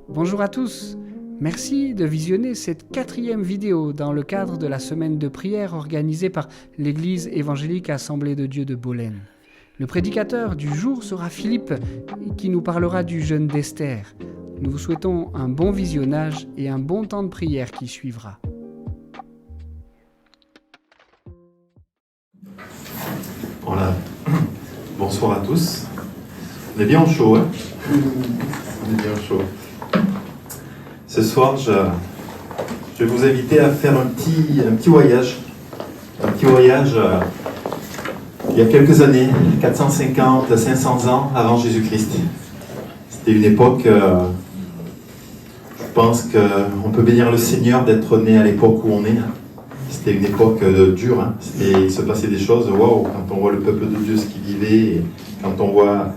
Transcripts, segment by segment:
Bonjour à tous, merci de visionner cette 4e vidéo dans le cadre de la semaine de prière organisée par l'Église évangélique Assemblée de Dieu de Bolène. Le prédicateur du jour sera Philippe qui nous parlera du jeûne d'Esther. Nous vous souhaitons un bon visionnage et un bon temps de prière qui suivra. Voilà, bonsoir à tous. On est bien au chaud, hein? On est bien au chaud. Ce soir, je vais vous inviter à faire un petit voyage. Un petit voyage il y a quelques années, 450, 500 ans avant Jésus-Christ. C'était une époque, je pense qu'on peut bénir le Seigneur d'être né à l'époque où on est. C'était une époque dure, hein. Il se passait des choses, waouh, quand on voit le peuple de Dieu, ce qu'il vivait, et quand on voit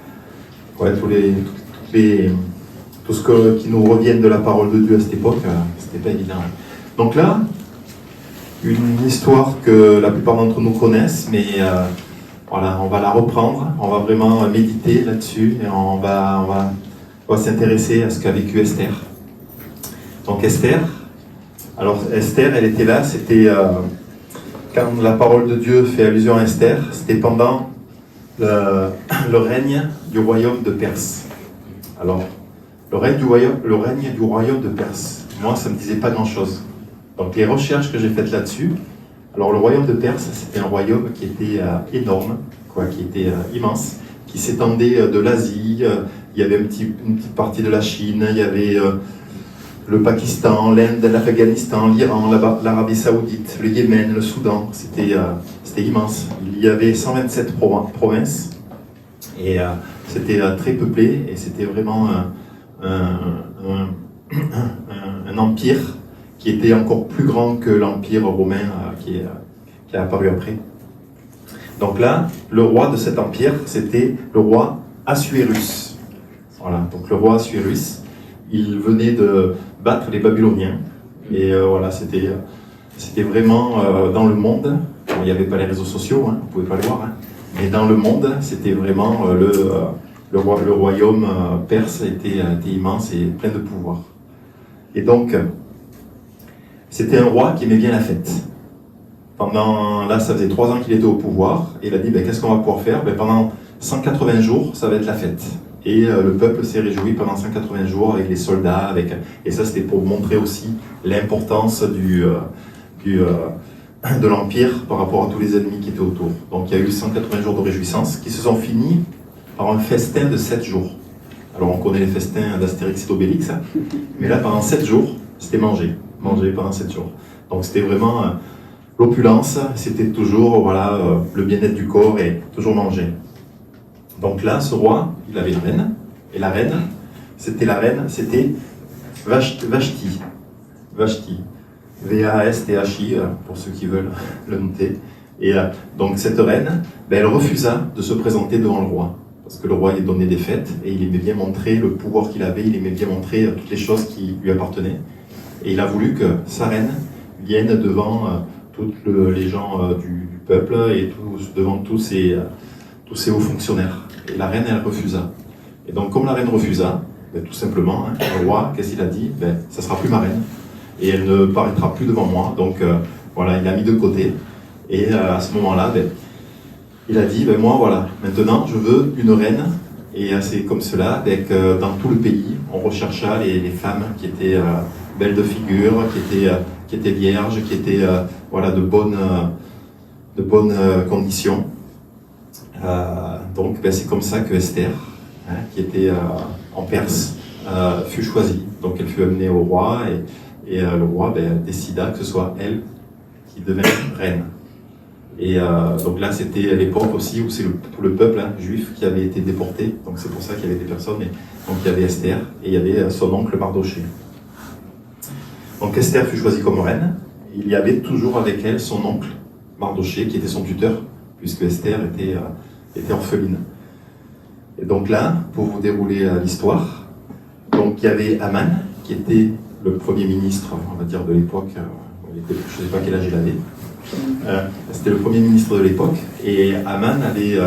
tout ce qui nous reviennent de la parole de Dieu à cette époque, c'était pas évident. Donc là, une histoire que la plupart d'entre nous connaissent, mais voilà, on va la reprendre, on va vraiment méditer là-dessus, et on va s'intéresser à ce qu'a vécu Esther. Donc Esther, elle était là, c'était quand la parole de Dieu fait allusion à Esther, c'était pendant le règne du royaume de Perse. Alors, le règne du royaume de Perse, moi ça ne me disait pas grand-chose. Donc les recherches que j'ai faites là-dessus, alors le royaume de Perse, c'était un royaume qui était énorme, qui était immense, qui s'étendait de l'Asie, il y avait une petite partie de la Chine, il y avait le Pakistan, l'Inde, l'Afghanistan, l'Iran, l'Arabie Saoudite, le Yémen, le Soudan, c'était immense. Il y avait 127 provinces et c'était très peuplé et c'était vraiment un empire qui était encore plus grand que l'empire romain qui a apparu après. Donc là, le roi de cet empire, c'était le roi Assuérus. Voilà, donc le roi Assuérus, il venait de battre les Babyloniens. Et voilà, c'était vraiment dans le monde. Bon, il n'y avait pas les réseaux sociaux, hein, vous ne pouvez pas le voir. Hein, mais dans le monde, c'était vraiment le royaume perse était immense et plein de pouvoir. Et donc, c'était un roi qui aimait bien la fête. Là, ça faisait 3 ans qu'il était au pouvoir. Et il a dit, qu'est-ce qu'on va pouvoir faire? Pendant 180 jours, ça va être la fête. Et le peuple s'est réjoui pendant 180 jours avec les soldats. Et ça, c'était pour montrer aussi l'importance de l'Empire par rapport à tous les ennemis qui étaient autour. Donc il y a eu 180 jours de réjouissance qui se sont finis par un festin de 7 jours. Alors on connaît les festins d'Astérix et d'Obélix, hein, mais là, pendant 7 jours, c'était manger pendant 7 jours. Donc c'était vraiment l'opulence, c'était toujours le bien-être du corps et toujours manger. Donc là, ce roi, il avait une reine, et la reine, c'était Vashti. V-A-S-T-H-I, pour ceux qui veulent le noter. Et donc cette reine, elle refusa de se présenter devant le roi, parce que le roi lui donnait des fêtes, et il aimait bien montrer le pouvoir qu'il avait, il aimait bien montrer toutes les choses qui lui appartenaient. Et il a voulu que sa reine vienne devant tous les gens du peuple, et devant tous ses hauts fonctionnaires. Et la reine, elle refusa. Et donc, comme la reine refusa, tout simplement, le roi, qu'est-ce qu'il a dit? Ça sera plus ma reine. Et elle ne paraîtra plus devant moi. Donc, il l'a mis de côté. Et à ce moment-là, il a dit, moi, maintenant, je veux une reine. Et c'est comme cela, dans tout le pays, on rechercha les femmes qui étaient belles de figure, qui étaient vierges, qui étaient de bonnes conditions. Donc c'est comme ça que Esther, qui était en Perse, fut choisie. Donc elle fut amenée au roi et le roi décida que ce soit elle qui devienne reine. Et donc là c'était l'époque aussi où c'est tout le peuple juif qui avait été déporté. Donc c'est pour ça qu'il y avait des personnes. Donc il y avait Esther et il y avait son oncle Mardochée. Donc Esther fut choisie comme reine. Il y avait toujours avec elle son oncle Mardochée qui était son tuteur, puisque Esther était orpheline. Et donc là, pour vous dérouler l'histoire, donc il y avait Aman, qui était le premier ministre, on va dire, de l'époque, je ne sais pas quel âge il avait, c'était le premier ministre de l'époque, et Aman avait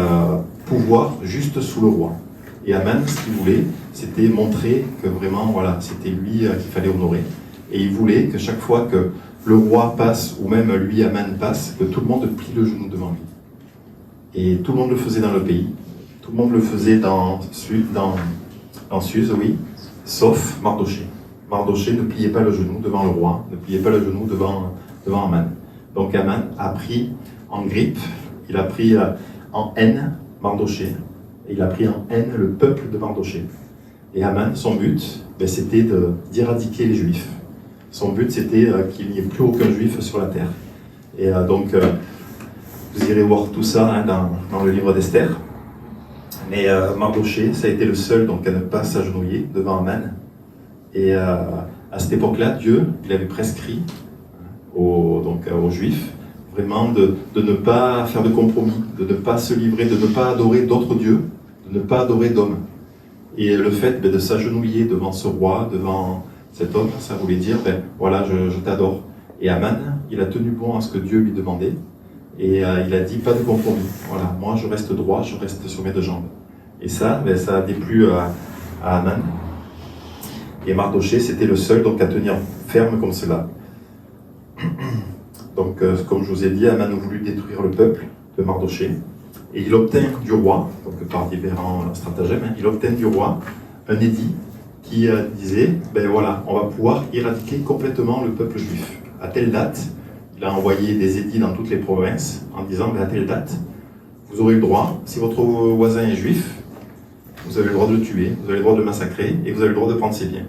pouvoir juste sous le roi. Et Aman, ce qu'il voulait, c'était montrer que vraiment, voilà, c'était lui qu'il fallait honorer. Et il voulait que chaque fois que le roi passe, ou même lui, Aman, passe, que tout le monde plie le genou devant lui. Et tout le monde le faisait dans le pays. Tout le monde le faisait dans Suse, oui, sauf Mardoché. Mardoché ne pliait pas le genou devant le roi, ne pliait pas le genou devant Aman. Donc Aman a pris en grippe, il a pris en haine Mardoché, et il a pris en haine le peuple de Mardoché. Et Aman, son but, c'était d'éradiquer les Juifs. Son but, c'était qu'il n'y ait plus aucun Juif sur la terre. Et donc, vous irez voir tout ça dans le livre d'Esther. Mais Mardoché, ça a été le seul donc, à ne pas s'agenouiller devant Aman. Et à cette époque-là, Dieu, il avait prescrit aux Juifs vraiment de ne pas faire de compromis, de ne pas se livrer, de ne pas adorer d'autres dieux, de ne pas adorer d'hommes. Et le fait de s'agenouiller devant ce roi, devant cet homme, ça voulait dire, voilà, je t'adore. Et Aman, il a tenu bon à ce que Dieu lui demandait, et il a dit, pas de compromis. Voilà, moi je reste droit, je reste sur mes deux jambes. Et ça, ça a déplu à Aman. Et Mardoché, c'était le seul donc, à tenir ferme comme cela. Donc, comme je vous ai dit, Aman a voulu détruire le peuple de Mardoché. Et il obtint du roi, donc par différents stratagèmes, il obtint du roi un édit qui disait, voilà, on va pouvoir éradiquer complètement le peuple juif. À telle date, il a envoyé des édits dans toutes les provinces en disant, à telle date, vous aurez le droit, si votre voisin est juif, vous avez le droit de le tuer, vous avez le droit de le massacrer, et vous avez le droit de prendre ses biens.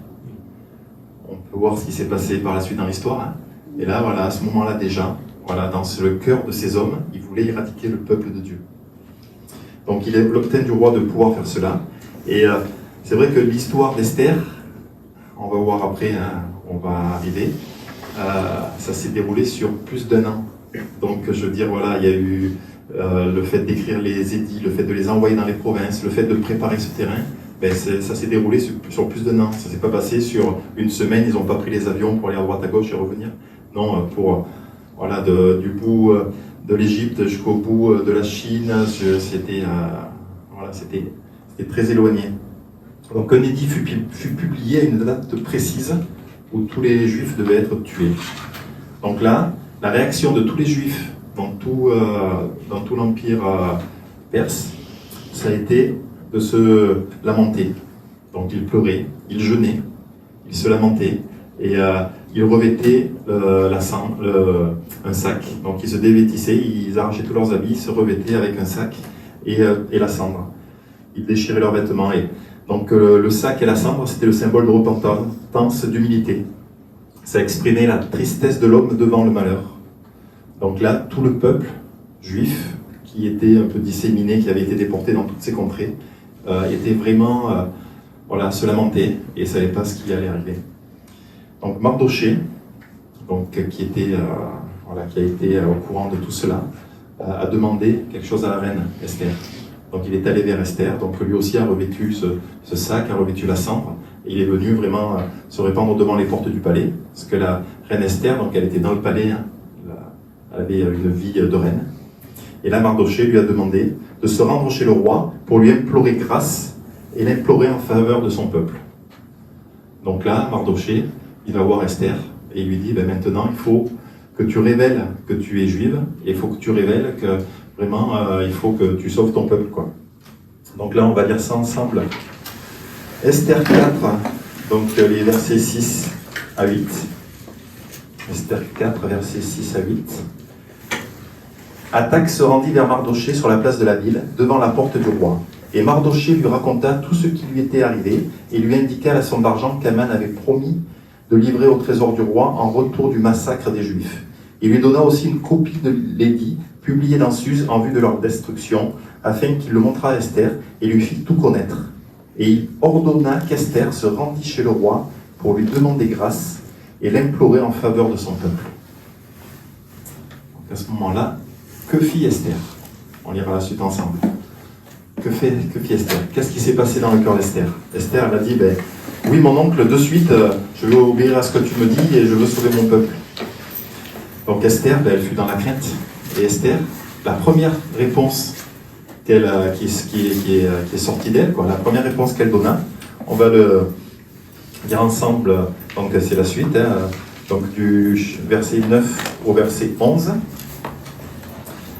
On peut voir ce qui s'est passé par la suite dans l'histoire. Et là, voilà, à ce moment-là déjà, voilà, dans le cœur de ces hommes, ils voulaient éradiquer le peuple de Dieu. Donc il obtient du roi de pouvoir faire cela. Et c'est vrai que l'histoire d'Esther, on va voir après, on va arriver, ça s'est déroulé sur plus d'1 an. Donc je veux dire, voilà, il y a eu le fait d'écrire les édits, le fait de les envoyer dans les provinces, le fait de préparer ce terrain, ça s'est déroulé sur plus d'1 an. Ça ne s'est pas passé sur une semaine, ils n'ont pas pris les avions pour aller à droite à gauche et revenir. Non, pour, voilà, du bout de l'Égypte jusqu'au bout de la Chine, c'était très éloigné. Donc un édit fut publié à une date précise où tous les Juifs devaient être tués. Donc là, la réaction de tous les Juifs dans tout l'Empire perse, ça a été de se lamenter. Donc ils pleuraient, ils jeûnaient, ils se lamentaient, et ils revêtaient un sac. Donc ils se dévêtissaient, ils arrachaient tous leurs habits, ils se revêtaient avec un sac et la cendre. Ils déchiraient leurs vêtements. Et donc le sac et la cendre, c'était le symbole de repentance, d'humilité. Ça exprimait la tristesse de l'homme devant le malheur. Donc là, tout le peuple juif, qui était un peu disséminé, qui avait été déporté dans toutes ces contrées, était vraiment, se lamenter et ne savait pas ce qui allait arriver. Donc Mardoché, qui a été au courant de tout cela, a demandé quelque chose à la reine Esther. Donc il est allé vers Esther, donc lui aussi a revêtu ce sac, a revêtu la cendre, et il est venu vraiment se répandre devant les portes du palais, parce que la reine Esther, donc elle était dans le palais, elle avait une vie de reine. Et là Mardoché lui a demandé de se rendre chez le roi pour lui implorer grâce et l'implorer en faveur de son peuple. Donc là, Mardoché, il va voir Esther et il lui dit, maintenant il faut que tu révèles que tu es juive, et il faut que tu révèles que vraiment il faut que tu sauves ton peuple, quoi. Donc là on va lire ça ensemble. Esther 4, donc les versets 6 à 8. Esther 4, versets 6 à 8. Attaque se rendit vers Mardoché sur la place de la ville, devant la porte du roi. Et Mardoché lui raconta tout ce qui lui était arrivé, et lui indiqua la somme d'argent qu'Aman avait promis de livrer au trésor du roi en retour du massacre des Juifs. Il lui donna aussi une copie de l'édit publié dans Suse en vue de leur destruction, afin qu'il le montrât à Esther et lui fit tout connaître. Et il ordonna qu'Esther se rendît chez le roi pour lui demander grâce et l'implorer en faveur de son peuple. Donc à ce moment-là, que fit Esther? On lira la suite ensemble. Que fit Esther? Qu'est-ce qui s'est passé dans le cœur d'Esther? Esther, elle a dit, oui mon oncle, de suite, je veux obéir à ce que tu me dis et je veux sauver mon peuple. Donc Esther, elle fut dans la crainte. Et Esther, la première réponse qui est sortie d'elle, quoi. La première réponse qu'elle donna, on va le dire ensemble, donc c'est la suite, hein, donc du verset 9 au verset 11.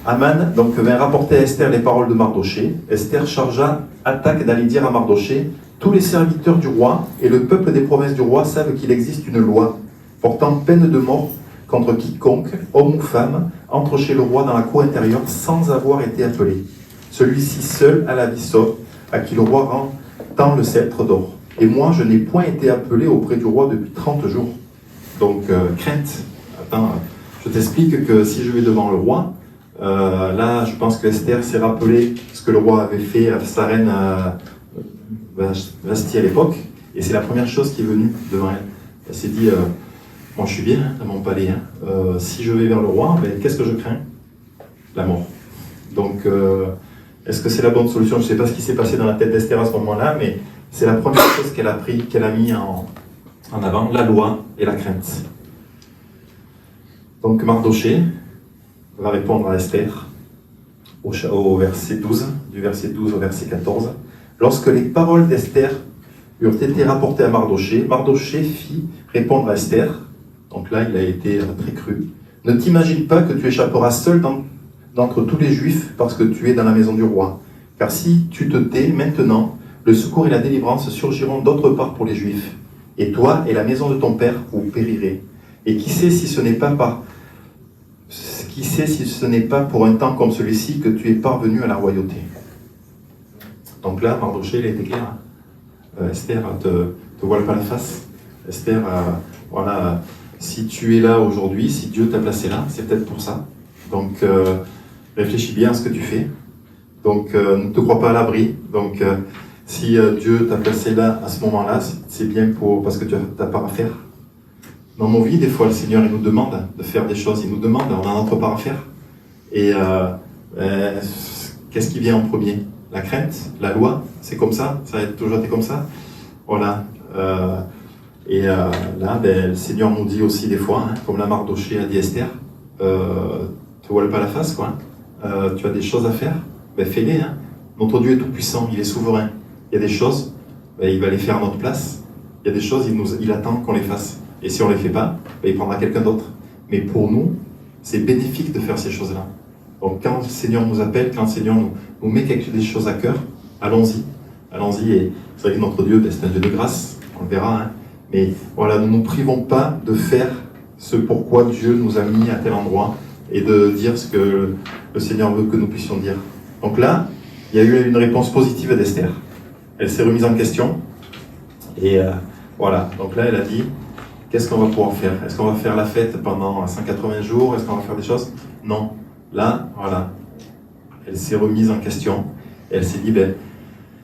Aman donc vint rapporter à Esther les paroles de Mardoché. Esther chargea Attaque d'aller dire à Mardoché: tous les serviteurs du roi et le peuple des provinces du roi savent qu'il existe une loi portant peine de mort contre quiconque, homme ou femme, entre chez le roi dans la cour intérieure sans avoir été appelé. Celui-ci seul a la vie sauve, à qui le roi rend tant le sceptre d'or. Et moi, je n'ai point été appelé auprès du roi depuis 30 jours. Donc, crainte. Attends, je t'explique que si je vais devant le roi, là, je pense que Esther s'est rappelé ce que le roi avait fait à sa reine Vashti à l'époque, et c'est la première chose qui est venue devant elle. Elle s'est dit, moi je suis bien dans mon palais, hein. Si je vais vers le roi, ben, qu'est-ce que je crains? La mort. Donc, est-ce que c'est la bonne solution? Je ne sais pas ce qui s'est passé dans la tête d'Esther à ce moment-là, mais c'est la première chose qu'elle a mis en avant, la loi et la crainte. Donc Mardoché va répondre à Esther au verset 12, du verset 12 au verset 14. Lorsque les paroles d'Esther eurent été rapportées à Mardoché, Mardoché fit répondre à Esther, donc là il a été très cru: ne t'imagine pas que tu échapperas seul d'entre tous les Juifs parce que tu es dans la maison du roi. Car si tu te tais maintenant, le secours et la délivrance surgiront d'autre part pour les Juifs. Et toi et la maison de ton père, vous périrez. Et qui sait si ce n'est pas pour un temps comme celui-ci que tu es parvenu à la royauté. Donc là, Mardoché, il a été clair. Esther, te voile pas la face. Esther, voilà, si tu es là aujourd'hui, si Dieu t'a placé là, c'est peut-être pour ça. Donc, réfléchis bien à ce que tu fais. Donc, ne te crois pas à l'abri. Donc, si Dieu t'a placé là, à ce moment-là, c'est bien parce que tu as part à faire. Dans nos vies, des fois, le Seigneur, il nous demande de faire des choses. Il nous demande, on a notre part à faire. Et qu'est-ce qui vient en premier? La crainte, la loi, c'est comme ça, ça a toujours été comme ça. Voilà. Là, ben, le Seigneur nous dit aussi des fois, hein, comme la Mardoché a dit Esther, te voile pas la face, quoi. Tu as des choses à faire, ben fais-les. Hein. Notre Dieu est tout puissant, il est souverain. Il y a des choses, ben, il va les faire à notre place. Il y a des choses, il attend qu'on les fasse. Et si on ne les fait pas, ben, il prendra quelqu'un d'autre. Mais pour nous, c'est bénéfique de faire ces choses-là. Donc quand le Seigneur nous appelle, quand le Seigneur nous met des choses à cœur, allons-y. Allons-y. Et c'est vrai que notre Dieu, ben, c'est un Dieu de grâce, on le verra. Hein. Mais voilà, ne nous privons pas de faire ce pourquoi Dieu nous a mis à tel endroit et de dire ce que le Seigneur veut que nous puissions dire. Donc là, il y a eu une réponse positive d'Esther. Elle s'est remise en question. Et voilà, donc là, elle a dit, qu'est-ce qu'on va pouvoir faire? Est-ce qu'on va faire la fête pendant 180 jours? Est-ce qu'on va faire des choses? Non. Là, voilà, elle s'est remise en question. Et elle s'est dit, ben,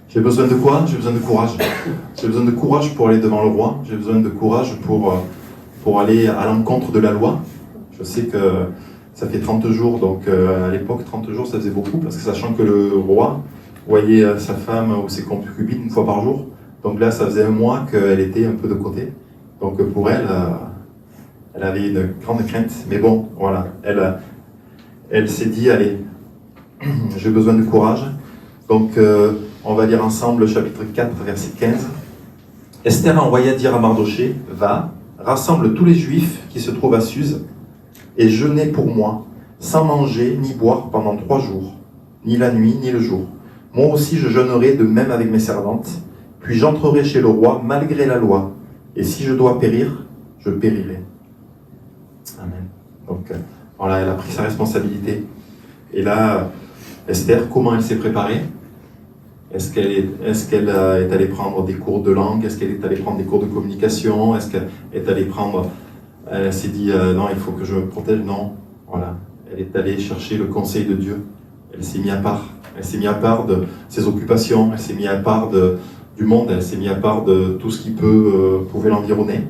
j'ai besoin de quoi? J'ai besoin de courage. J'ai besoin de courage pour aller devant le roi. J'ai besoin de courage pour aller à l'encontre de la loi. Je sais que ça fait 30 jours, donc à l'époque, 30 jours, ça faisait beaucoup, parce que sachant que le roi voyait sa femme ou ses concubines une fois par jour, donc là, ça faisait un mois qu'elle était un peu de côté. Donc pour elle, elle avait une grande crainte. Mais bon, voilà, elle s'est dit, allez, j'ai besoin de courage. Donc on va lire ensemble le chapitre 4, verset 15. Esther envoya dire à Mardoché, va, rassemble tous les Juifs qui se trouvent à Suse, et jeûnez pour moi, sans manger ni boire pendant 3 jours, ni la nuit, ni le jour. Moi aussi je jeûnerai de même avec mes servantes, puis j'entrerai chez le roi malgré la loi, et si je dois périr, je périrai. Amen. Donc voilà, elle a pris sa responsabilité. Et là, Esther, comment elle s'est préparée? Est-ce qu'elle est allée prendre des cours de langue? Est-ce qu'elle est allée prendre des cours de communication? Est-ce qu'elle est allée prendre... Elle s'est dit, non, il faut que je me protège. Non, voilà. Elle est allée chercher le conseil de Dieu. Elle s'est mise à part. Elle s'est mise à part de ses occupations. Elle s'est mise à part du monde. Elle s'est mise à part de tout ce qui pouvait l'environner.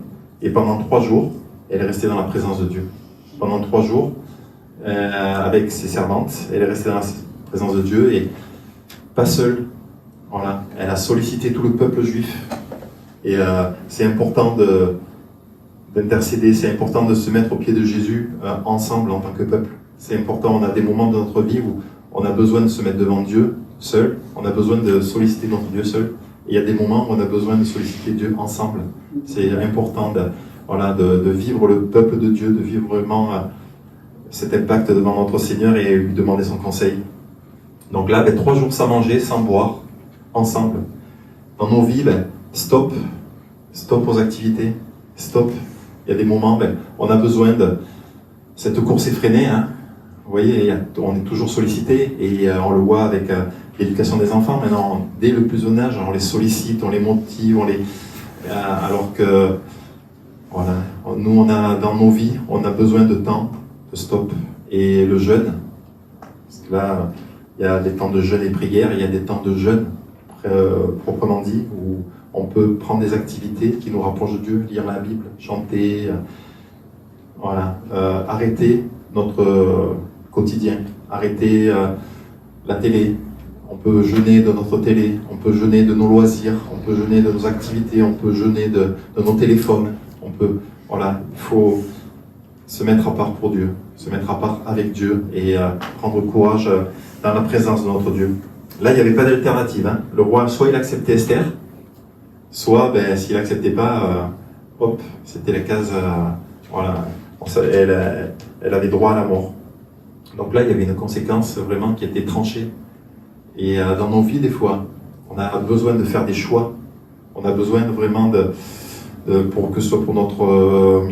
Et pendant 3 jours, elle est restée dans la présence de Dieu. Pendant 3 jours, avec ses servantes, elle est restée dans la présence de Dieu et pas seule. Voilà. Elle a sollicité tout le peuple juif. Et c'est important d'intercéder, c'est important de se mettre au pied de Jésus ensemble en tant que peuple. C'est important, on a des moments de notre vie où on a besoin de se mettre devant Dieu seul, on a besoin de solliciter notre Dieu seul. Et il y a des moments où on a besoin de solliciter Dieu ensemble. C'est important de vivre le peuple de Dieu, de vivre vraiment cet impact devant notre Seigneur et lui demander son conseil. Donc là, 3 jours sans manger, sans boire, ensemble. Dans nos vies, stop aux activités, stop. Il y a des moments, on a besoin de cette course effrénée. Vous voyez, on est toujours sollicité et on le voit avec l'éducation des enfants. Maintenant, dès le plus jeune âge, on les sollicite, on les motive, alors que voilà, nous, dans nos vies, on a besoin de temps, de stop. Et le jeûne, parce que là, il y a des temps de jeûne et prière, il y a des temps de jeûne proprement dit, où on peut prendre des activités qui nous rapprochent de Dieu, lire la Bible, chanter, arrêter notre quotidien, arrêter la télé. On peut jeûner de notre télé, on peut jeûner de nos loisirs, on peut jeûner de nos activités, on peut jeûner de nos téléphones. Il faut se mettre à part pour Dieu, se mettre à part avec Dieu et prendre courage dans la présence de notre Dieu. Là, il n'y avait pas d'alternative. Le roi, soit il acceptait Esther, soit s'il n'acceptait pas, c'était la case, elle avait droit à la mort. Donc là, il y avait une conséquence vraiment qui était tranchée. Et dans nos vies, des fois, on a besoin de faire des choix. On a besoin vraiment pour que ce soit pour notre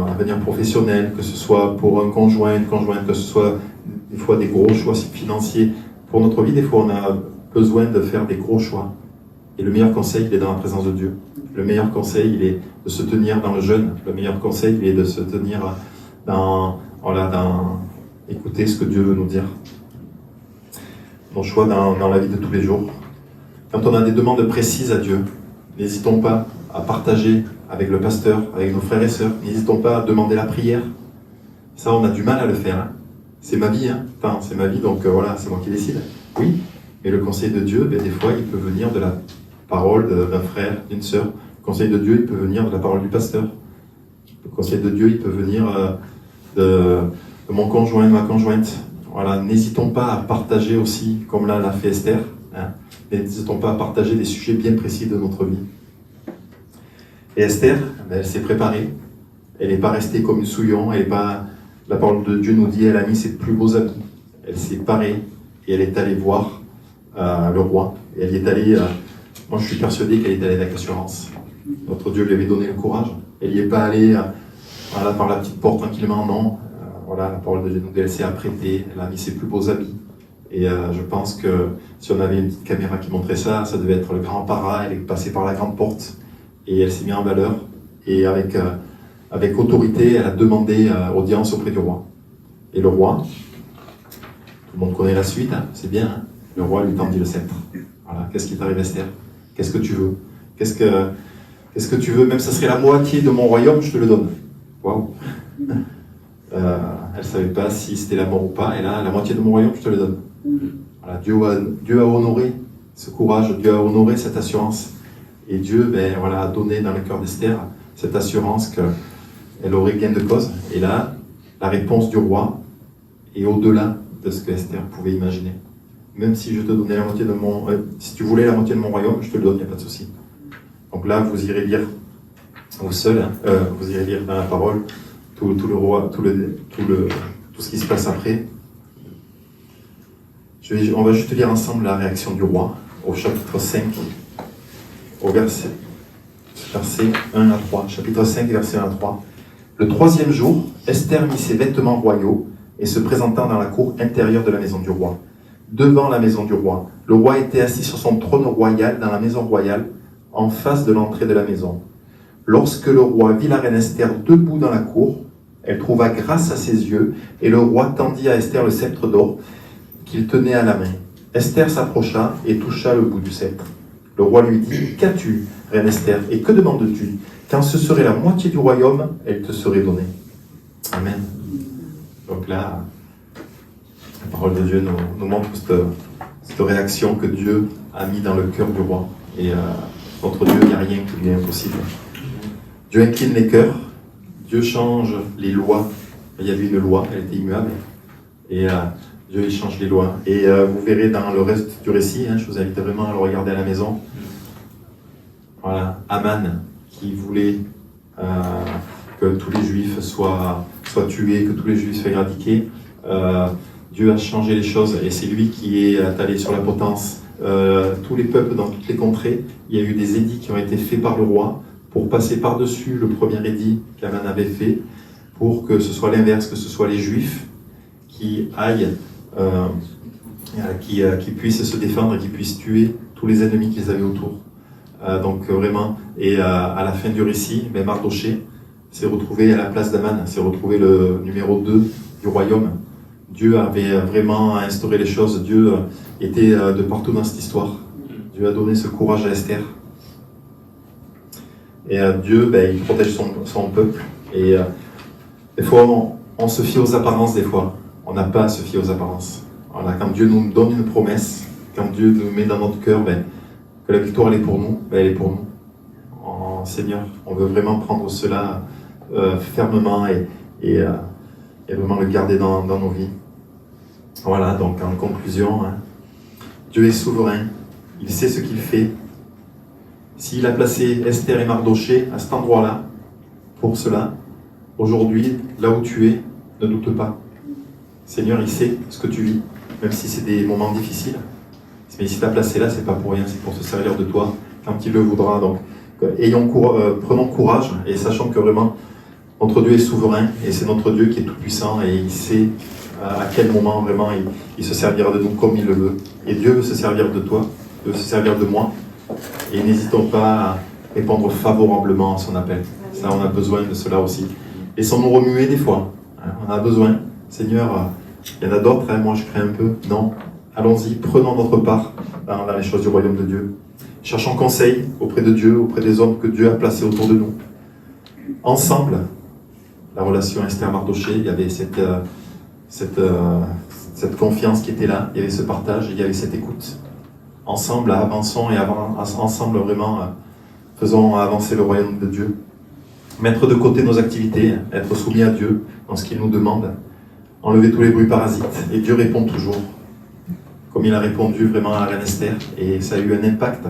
avenir professionnel, que ce soit pour un conjoint, une conjointe, que ce soit des fois des gros choix financiers. Pour notre vie, des fois, on a besoin de faire des gros choix. Et le meilleur conseil, il est dans la présence de Dieu. Le meilleur conseil, il est de se tenir dans le jeûne. Le meilleur conseil, il est de se tenir dans écouter ce que Dieu veut nous dire. Nos choix dans la vie de tous les jours. Quand on a des demandes précises à Dieu, n'hésitons pas à partager avec le pasteur, avec nos frères et sœurs. N'hésitons pas à demander la prière. Ça, on a du mal à le faire. C'est ma vie, c'est ma vie, donc c'est moi qui décide. Oui, mais le conseil de Dieu, des fois, il peut venir de la parole d'un frère, d'une sœur. Le conseil de Dieu, il peut venir de la parole du pasteur. Le conseil de Dieu, il peut venir de mon conjoint, de ma conjointe. N'hésitons pas à partager aussi, comme là l'a fait Esther. N'hésitons pas à partager des sujets bien précis de notre vie. Et Esther, elle s'est préparée. Elle n'est pas restée comme une souillon. La parole de Dieu nous dit, elle a mis ses plus beaux habits. Elle s'est parée et elle est allée voir le roi. Et elle y est allée, moi je suis persuadé qu'elle est allée avec assurance. Notre Dieu lui avait donné le courage. Elle n'y est pas allée par la petite porte tranquillement, non. La parole de Dieu nous dit, elle s'est apprêtée, elle a mis ses plus beaux habits. Et je pense que si on avait une petite caméra qui montrait ça, ça devait être le grand apparat. Elle est passée par la grande porte et elle s'est mise en valeur. Et avec autorité, elle a demandé audience auprès du roi. Et le roi, tout le monde connaît la suite, c'est bien, le roi lui tendit le sceptre. Qu'est-ce qui t'arrive, Esther? Qu'est-ce que tu veux? Qu'est-ce que tu veux? Même si ça serait la moitié de mon royaume, je te le donne. Waouh! Elle ne savait pas si c'était la mort ou pas, et là, la moitié de mon royaume, je te le donne. Dieu a honoré ce courage, Dieu a honoré cette assurance. Et Dieu a donné dans le cœur d'Esther cette assurance qu'elle aurait gain de cause. Et là, la réponse du roi est au-delà de ce que Esther pouvait imaginer. Même si je te donnais la moitié de si tu voulais la moitié de mon royaume, je te le donne, il n'y a pas de souci. Donc là, vous irez lire vous seul, vous irez lire dans la parole tout le roi, tout ce qui se passe après. On va juste lire ensemble la réaction du roi au chapitre 5, au verset 1 à 3. Chapitre 5, verset 1 à 3. Le 3e jour, Esther mit ses vêtements royaux et se présentant dans la cour intérieure de la maison du roi. Devant la maison du roi, le roi était assis sur son trône royal dans la maison royale, en face de l'entrée de la maison. Lorsque le roi vit la reine Esther debout dans la cour, elle trouva grâce à ses yeux, et le roi tendit à Esther le sceptre d'or qu'il tenait à la main. Esther s'approcha et toucha le bout du sceptre. Le roi lui dit, « Qu'as-tu, reine Esther, et que demandes-tu? Quand ce serait la moitié du royaume, elle te serait donnée. » Amen. Donc là, la parole de Dieu nous montre cette réaction que Dieu a mis dans le cœur du roi. Et contre Dieu, il n'y a rien qui lui est impossible. Dieu incline les cœurs, Dieu change les lois. Il y avait une loi, elle était immuable. Et Dieu il change les lois. Et vous verrez dans le reste du récit, je vous invite vraiment à le regarder à la maison. Voilà, Aman qui voulait que tous les Juifs soient tués, que tous les Juifs soient éradiqués. Dieu a changé les choses et c'est lui qui est allé sur la potence. Tous les peuples dans toutes les contrées, il y a eu des édits qui ont été faits par le roi pour passer par-dessus le premier édit qu'Aman avait fait, pour que ce soit l'inverse, que ce soit les Juifs qui aillent, qui puissent se défendre et qui puissent tuer tous les ennemis qu'ils avaient autour. Donc vraiment, et à la fin du récit, Mardochée s'est retrouvé à la place d'Aman, s'est retrouvé le numéro 2 du royaume. Dieu avait vraiment instauré les choses, Dieu était de partout dans cette histoire. Dieu a donné ce courage à Esther. Et Dieu, il protège son peuple. Et des fois, on se fie aux apparences, des fois. On n'a pas à se fier aux apparences. Voilà, quand Dieu nous donne une promesse, quand Dieu nous met dans notre cœur que la victoire elle est pour nous, elle est pour nous. Seigneur, on veut vraiment prendre cela fermement et vraiment le garder dans nos vies. Voilà, donc en conclusion, Dieu est souverain, il sait ce qu'il fait. S'il a placé Esther et Mardochée à cet endroit-là, pour cela, aujourd'hui, là où tu es, ne doute pas. Seigneur, il sait ce que tu vis, même si c'est des moments difficiles. Mais s'il t'a placé là, c'est pas pour rien, c'est pour se servir de toi quand il le voudra. Donc, prenons courage et sachant que vraiment, notre Dieu est souverain et c'est notre Dieu qui est tout-puissant et il sait à quel moment vraiment il se servira de nous comme il le veut. Et Dieu veut se servir de toi, veut se servir de moi. Et n'hésitons pas à répondre favorablement à son appel. Ça, on a besoin de cela aussi. Laissons-nous remuer des fois. On a besoin. Seigneur, il y en a d'autres, moi je crains un peu. Non, allons-y, prenons notre part dans les choses du royaume de Dieu. Cherchons conseil auprès de Dieu, auprès des hommes que Dieu a placés autour de nous. Ensemble, la relation Esther-Mardochée, il y avait cette confiance qui était là, il y avait ce partage, il y avait cette écoute. Ensemble, avançons et ensemble vraiment faisons avancer le royaume de Dieu. Mettre de côté nos activités, être soumis à Dieu dans ce qu'il nous demande, enlever tous les bruits parasites. Et Dieu répond toujours, comme il a répondu vraiment à la reine Esther, et ça a eu un impact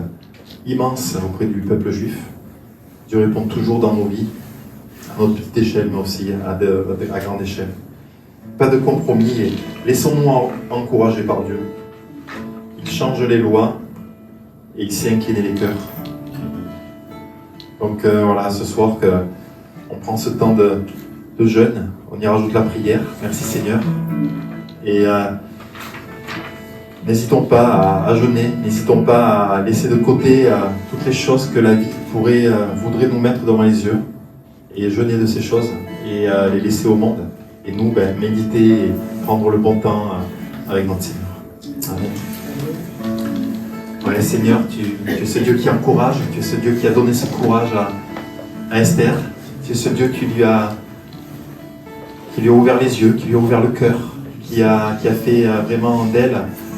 immense auprès du peuple juif. Dieu répond toujours dans nos vies, à notre petite échelle, mais aussi à grande échelle. Pas de compromis, et laissons-nous encourager par Dieu. Il change les lois et il sait incliner les cœurs. Donc voilà, ce soir, on prend ce temps de jeûne, on y rajoute la prière, merci Seigneur. Et n'hésitons pas à jeûner, n'hésitons pas à laisser de côté toutes les choses que la vie voudrait nous mettre devant les yeux, et jeûner de ces choses, et les laisser au monde, et nous méditer et prendre le bon temps avec notre Seigneur. Amen. Ouais, Seigneur, tu es ce Dieu qui encourage, tu es ce Dieu qui a donné ce courage à Esther, tu es ce Dieu qui lui a ouvert les yeux, qui lui a ouvert le cœur, qui a fait vraiment d'elle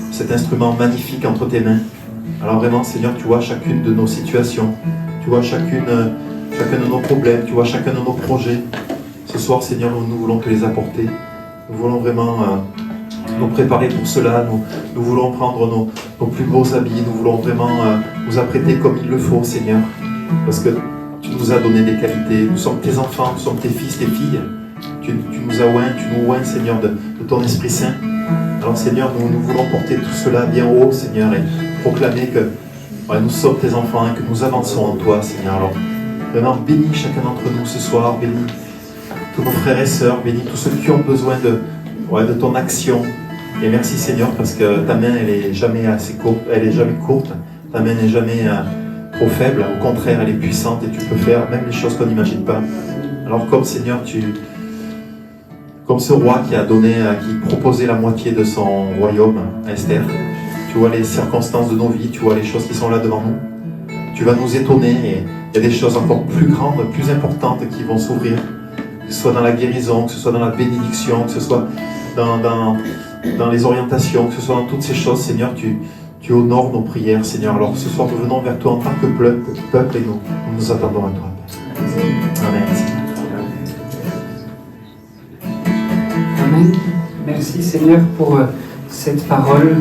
cet instrument magnifique entre tes mains. Alors vraiment, Seigneur, tu vois chacune de nos situations, tu vois chacun de nos problèmes, tu vois chacun de nos projets. Ce soir, Seigneur, nous voulons te les apporter. Nous voulons vraiment nous préparer pour cela. Nous voulons prendre nos plus beaux habits. Nous voulons vraiment nous apprêter comme il le faut, Seigneur. Parce que tu nous as donné des qualités. Nous sommes tes enfants, nous sommes tes fils, tes filles. Tu nous as oints, tu nous oins, Seigneur, de ton Esprit Saint. Alors, Seigneur, nous voulons porter tout cela bien haut, Seigneur, et proclamer que nous sommes tes enfants et que nous avançons en toi, Seigneur. Alors, vraiment, bénis chacun d'entre nous ce soir. Bénis tous nos frères et sœurs. Bénis tous ceux qui ont besoin de ton action. Et merci, Seigneur, parce que ta main, elle est jamais assez courte. Elle est jamais courte. Ta main n'est jamais trop faible. Au contraire, elle est puissante et tu peux faire même les choses qu'on n'imagine pas. Alors, comme Seigneur, comme ce roi qui proposait la moitié de son royaume à Esther, tu vois les circonstances de nos vies, tu vois les choses qui sont là devant nous. Tu vas nous étonner et il y a des choses encore plus grandes, plus importantes qui vont s'ouvrir, que ce soit dans la guérison, que ce soit dans la bénédiction, que ce soit dans les orientations, que ce soit dans toutes ces choses, Seigneur, tu honores nos prières, Seigneur. Alors ce soir, nous venons vers toi en tant que peuple et nous attendons à toi. Amen. Amen. Merci Seigneur pour cette parole.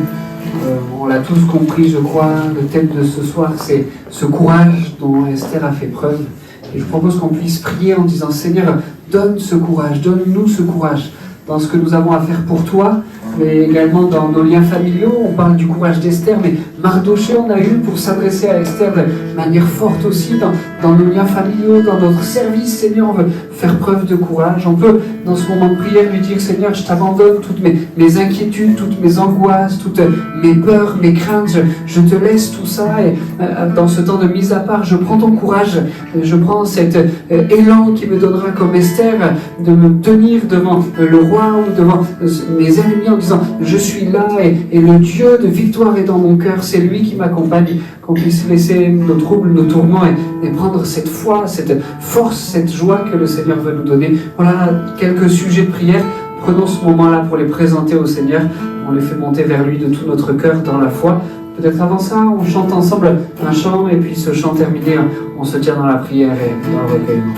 On l'a tous compris, je crois, le thème de ce soir, c'est ce courage dont Esther a fait preuve. Et je propose qu'on puisse prier en disant, Seigneur, donne ce courage, donne-nous ce courage dans ce que nous avons à faire pour toi, mais également dans nos liens familiaux. On parle du courage d'Esther, mais Mardoché en a eu pour s'adresser à Esther de manière forte aussi dans nos liens familiaux, dans notre service. Seigneur, on veut faire preuve de courage. On peut, dans ce moment de prière, lui dire, Seigneur, je t'abandonne toutes mes inquiétudes, toutes mes angoisses, toutes mes peurs, mes craintes. Je te laisse tout ça. Et dans ce temps de mise à part, je prends ton courage. Je prends cet élan qui me donnera, comme Esther, de me tenir devant le roi ou devant mes ennemis en disant, je suis là et le Dieu de victoire est dans mon cœur. C'est lui qui m'accompagne. Qu'on puisse laisser nos troubles, nos tourments et prendre cette foi, cette force, cette joie que le Seigneur veut nous donner. Voilà quelques sujets de prière. Prenons ce moment-là pour les présenter au Seigneur. On les fait monter vers lui de tout notre cœur dans la foi. Peut-être avant ça, on chante ensemble un chant et puis ce chant terminé, on se tient dans la prière et dans le recueillement.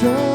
chant.